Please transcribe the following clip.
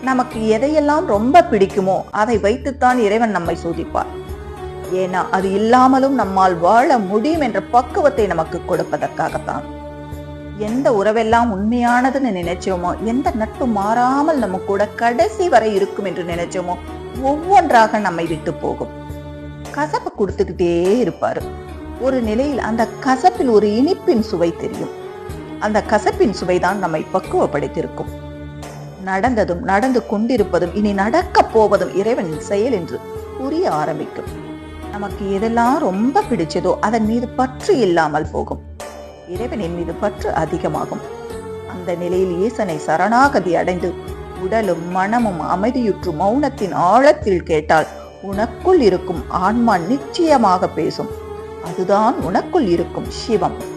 நமக்கு எதையெல்லாம் ரொம்ப பிடிக்குமோ அதை வைத்துத்தான் இறைவன் நம்மை சோதிப்பார். ஏன்னா அது இல்லாமலும் நம்மால் வாழ முடியும் என்ற பக்குவத்தை நமக்கு கொடுப்பதற்காகத்தான். எந்த உறவெல்லாம் உண்மையானதுன்னு நினைச்சோமோ, எந்த நட்பு மாறாமல் நம்ம கூட கடைசி வரை இருக்கும் என்று நினைச்சோமோ, ஒவ்வொன்றாக நம்மை விட்டு போகும். கசப்பு கொடுத்துக்கிட்டே இருப்பாரு. ஒரு நிலையில் அந்த கசப்பில் ஒரு இனிப்பின் சுவை தெரியும். அந்த கசப்பின் சுவைதான் நம்மை பக்குவப்படுத்தியிருக்கும். நடந்ததும் நடந்து கொண்டிருப்பதும் இனி நடக்க போவதும் இறைவனின் செயல் என்று புரிய ஆரம்பிக்கும். நமக்கு எதெல்லாம் ரொம்ப பிடிச்சதோ அதன் மீது பற்று இல்லாமல் போகும். இறைவனின் மீது பற்று அதிகமாகும். அந்த நிலையில் ஈசனை சரணாகதி அடைந்து உடலும் மனமும் அமைதியுற்று மௌனத்தின் ஆழத்தில் கேட்டால் உனக்குள் இருக்கும் ஆன்மா நிச்சயமாக பேசும். அதுதான் உனக்குள் இருக்கும் சிவம்.